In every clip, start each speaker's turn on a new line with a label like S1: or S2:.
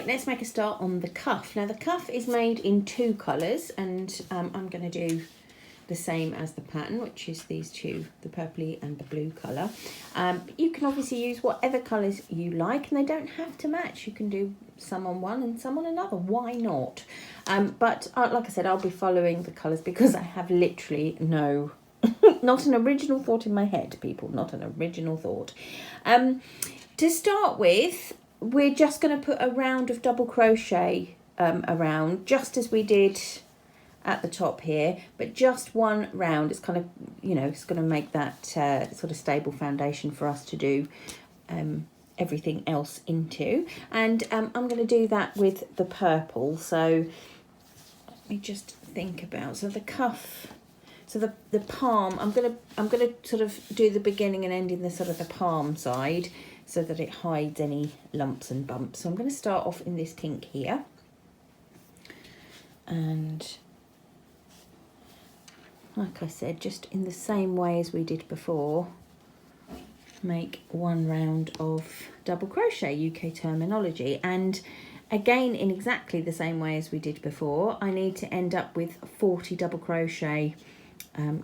S1: let's make a start on the cuff. Now the cuff is made in 2 colours, and I'm going to do the same as the pattern, which is these 2, the purpley and the blue colour. You can obviously use whatever colours you like, and they don't have to match. You can do some on one and some on another. Why not? But like I said, I'll be following the colours because I have literally no, not an original thought in my head, people, not an original thought. To start with, we're just going to put a round of double crochet around, just as we did at the top here, but just one round. It's kind of, you know, it's going to make that sort of stable foundation for us to do everything else into. And I'm going to do that with the purple. So let me just think about, so the cuff, so the palm, I'm going to sort of do the beginning and end in the sort of the palm side so that it hides any lumps and bumps. So I'm going to start off in this pink here, and like I said, just in the same way as we did before, make one round of double crochet, UK terminology. And again, in exactly the same way as we did before, I need to end up with 40 double crochet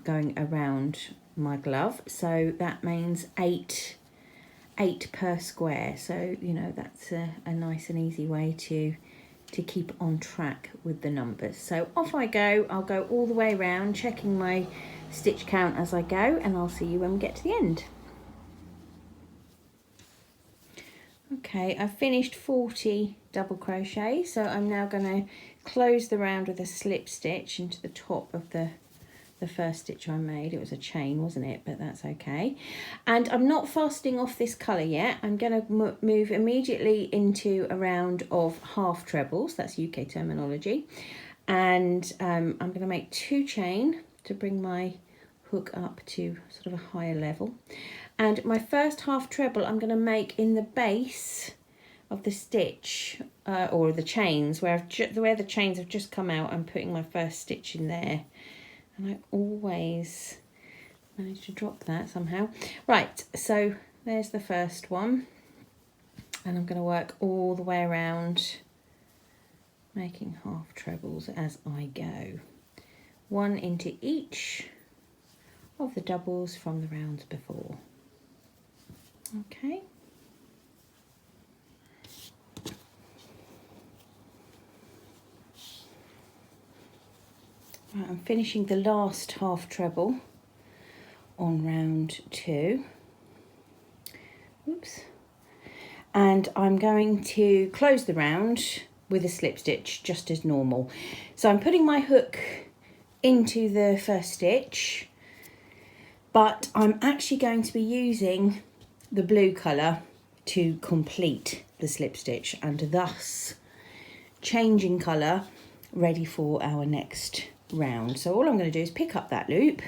S1: going around my glove. So that means 8 per square. So, you know, that's a nice and easy way to keep on track with the numbers. So off I go. I'll go all the way around, checking my stitch count as I go, and I'll see you when we get to the end. Okay, I've finished 40 double crochet, so I'm now going to close the round with a slip stitch into the top of the first stitch I made. It was a chain, wasn't it? But that's okay. And I'm not fastening off this colour yet. I'm going to move immediately into a round of half trebles. That's UK terminology. And I'm going to make 2 chain to bring my hook up to sort of a higher level. And my first half treble I'm going to make in the base of the stitch, or the chains, where the chains have just come out. I'm putting my first stitch in there. And I always manage to drop that somehow. Right, so there's the first one. And I'm going to work all the way around, making half trebles as I go. 1 into each of the doubles from the rounds before. Okay. Right, I'm finishing the last half treble on round 2. Oops. And I'm going to close the round with a slip stitch just as normal. So I'm putting my hook into the first stitch, but I'm actually going to be using the blue colour to complete the slip stitch, and thus changing colour, ready for our next round. So all I'm going to do is pick up that loop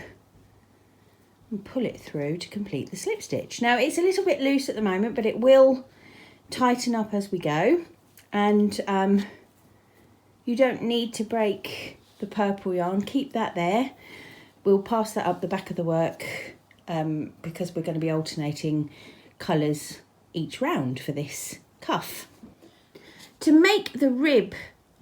S1: and pull it through to complete the slip stitch. Now it's a little bit loose at the moment, but it will tighten up as we go, and you don't need to break the purple yarn. Keep that there. We'll pass that up the back of the work because we're going to be alternating colours each round for this cuff. To make the rib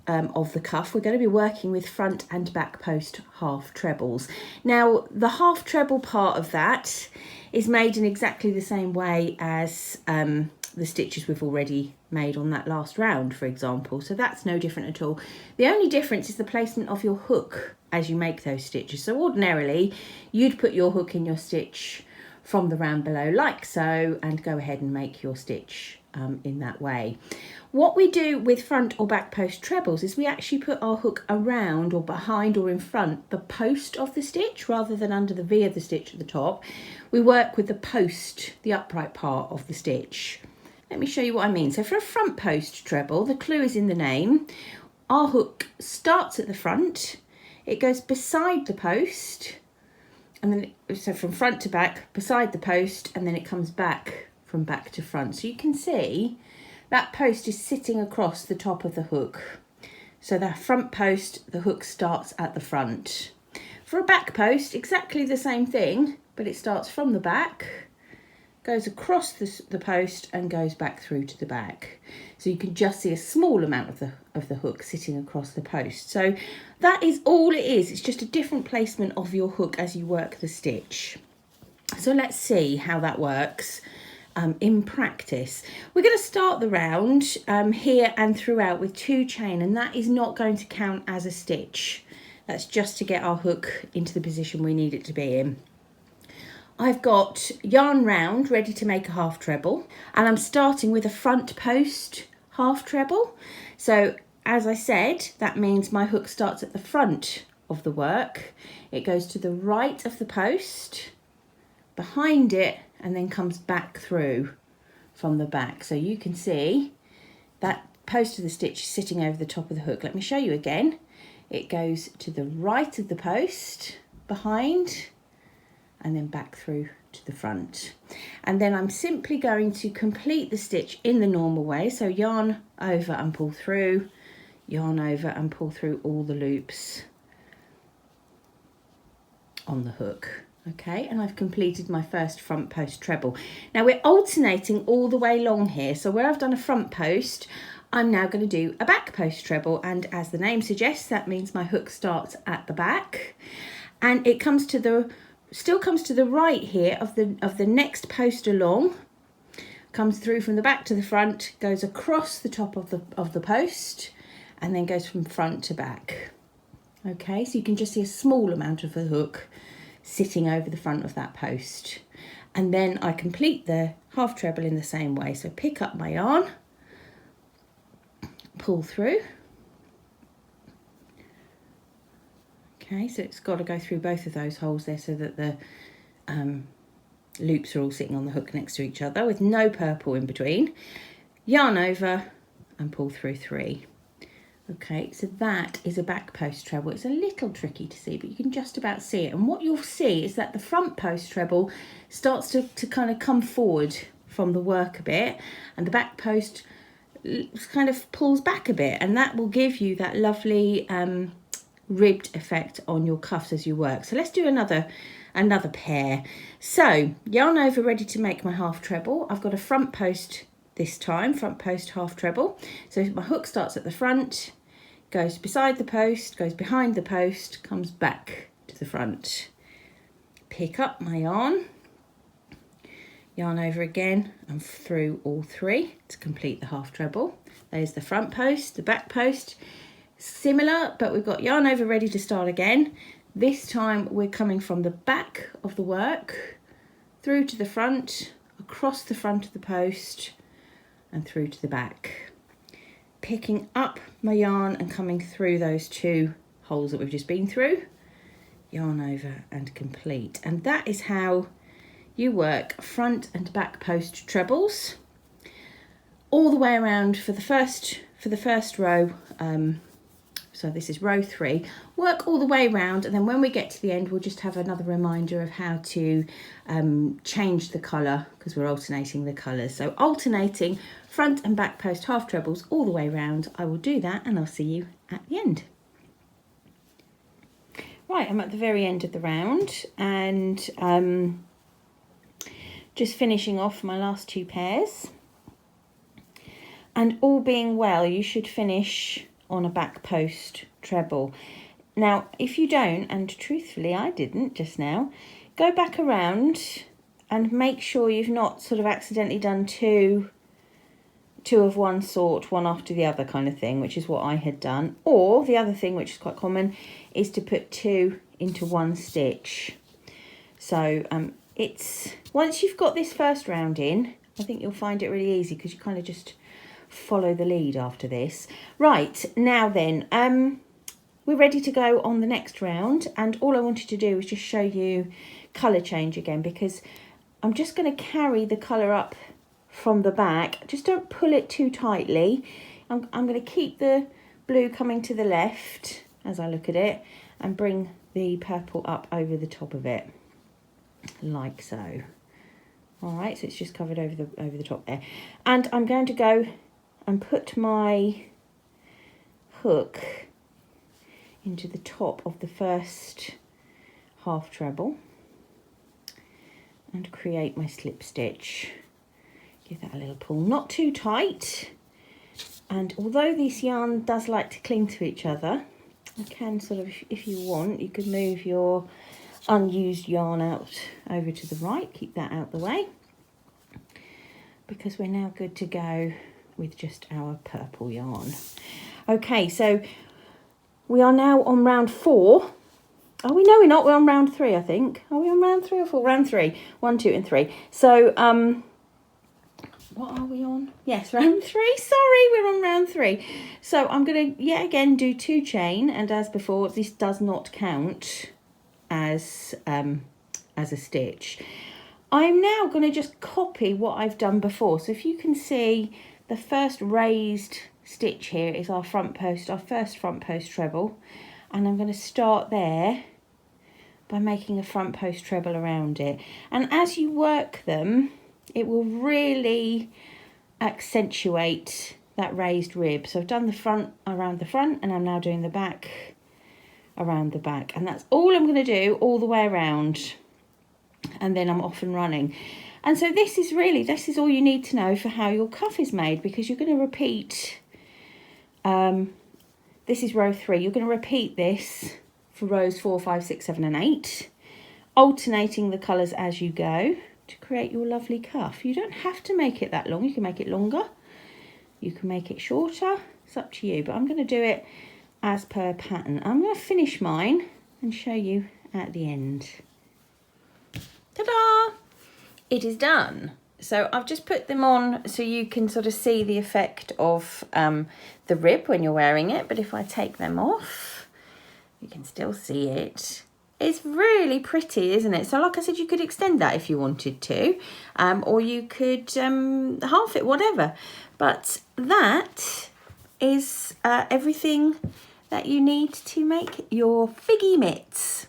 S1: of the cuff, we're going to be working with front and back post half trebles. Now the half treble part of that is made in exactly the same way as the stitches we've already made on that last round, for example, so that's no different at all. The only difference is the placement of your hook as you make those stitches. So ordinarily you'd put your hook in your stitch from the round below like so, and go ahead and make your stitch in that way. What we do with front or back post trebles is we actually put our hook around or behind or in front the post of the stitch rather than under the V of the stitch at the top. We work with the post, the upright part of the stitch. Let me show you what I mean. So for a front post treble, the clue is in the name. Our hook starts at the front, it goes beside the post, and then so from front to back, beside the post, and then it comes back from back to front. So you can see that post is sitting across the top of the hook. So that front post, the hook starts at the front. For a back post, exactly the same thing, but it starts from the back goes across the post and goes back through to the back. So you can just see a small amount of the hook sitting across the post. So that is all it is. It's just a different placement of your hook as you work the stitch. So let's see how that works in practice. We're going to start the round here and throughout with 2 chain, and that is not going to count as a stitch. That's just to get our hook into the position we need it to be in. I've got yarn round ready to make a half treble, and I'm starting with a front post half treble. So as I said, that means my hook starts at the front of the work. It goes to the right of the post, behind it, and then comes back through from the back. So you can see that post of the stitch sitting over the top of the hook. Let me show you again. It goes to the right of the post, behind, and then back through to the front. And then I'm simply going to complete the stitch in the normal way. So yarn over and pull through, yarn over and pull through all the loops on the hook. Okay, and I've completed my first front post treble. Now we're alternating all the way along here. So where I've done a front post, I'm now going to do a back post treble. And as the name suggests, that means my hook starts at the back and it comes to the still comes to the right here of the next post along, comes through from the back to the front, goes across the top of the post, and then goes from front to back. Okay, so you can just see a small amount of the hook sitting over the front of that post. And then I complete the half treble in the same way. So pick up my yarn, pull through. Okay, so it's got to go through both of those holes there so that the loops are all sitting on the hook next to each other with no purple in between. Yarn over and pull through 3. Okay, so that is a back post treble. It's a little tricky to see, but you can just about see it. And what you'll see is that the front post treble starts to kind of come forward from the work a bit, and the back post kind of pulls back a bit, and that will give you that lovely ribbed effect on your cuffs as you work. So let's do another pair. So yarn over, ready to make my half treble. I've got a front post this time, front post half treble. So my hook starts at the front, goes beside the post, goes behind the post, comes back to the front. Pick up my yarn over again and through all 3 to complete the half treble. There's the front post, the back post. Similar, but we've got yarn over ready to start again. This time we're coming from the back of the work through to the front, across the front of the post and through to the back. Picking up my yarn and coming through those 2 holes that we've just been through. Yarn over and complete. And that is how you work front and back post trebles all the way around for the first row. So this is row 3. Work all the way around, and then when we get to the end, we'll just have another reminder of how to change the colour, because we're alternating the colours. So alternating front and back post half trebles all the way around. I will do that and I'll see you at the end. Right, I'm at the very end of the round and just finishing off my last 2 pairs. And all being well, you should finish on a back post treble. Now, if you don't, and truthfully I didn't just now, go back around and make sure you've not sort of accidentally done two of one sort, one after the other kind of thing, which is what I had done. Or the other thing, which is quite common, is to put 2 into 1 stitch. So it's once you've got this first round in, I think you'll find it really easy, because you kind of just follow the lead after this. Right, now then, we're ready to go on the next round, and all I wanted to do was just show you colour change again, because I'm just going to carry the colour up from the back. Just don't pull it too tightly. I'm going to keep the blue coming to the left as I look at it, and bring the purple up over the top of it, like so. All right, so it's just covered over the top there, and I'm going to go and put my hook into the top of the first half treble. and create my slip stitch. Give that a little pull, not too tight. And although this yarn does like to cling to each other, I can sort of, if you want, you could move your unused yarn out over to the right, keep that out the way, because we're now good to go with just our purple yarn. Okay, so we are now on round 4. Oh, we know we're not, we're on round 3, I think. Are we on round 3 or 4? Round 3. 1, 2 and 3. So, what are we on? Yes, round 3. Sorry, we're on round 3. So I'm going to yet again do 2 chain, and as before, this does not count as a stitch. I'm now going to just copy what I've done before. So if you can see, the first raised stitch here is our front post, our first front post treble, and I'm going to start there by making a front post treble around it. And as you work them, it will really accentuate that raised rib. So I've done the front around the front, and I'm now doing the back around the back, and that's all I'm going to do all the way around, and then I'm off and running. And so this is all you need to know for how your cuff is made, because you're going to repeat, this is row 3, you're going to repeat this for rows 4, 5, 6, 7 and 8, alternating the colours as you go to create your lovely cuff. You don't have to make it that long, you can make it longer, you can make it shorter, it's up to you, but I'm going to do it as per pattern. I'm going to finish mine and show you at the end. Ta-da! It is done. So I've just put them on so you can sort of see the effect of the rib when you're wearing it, but if I take them off, you can still see it. It's really pretty, isn't it? So like I said, you could extend that if you wanted to, or you could half it, whatever. But that is everything that you need to make your figgy mitts.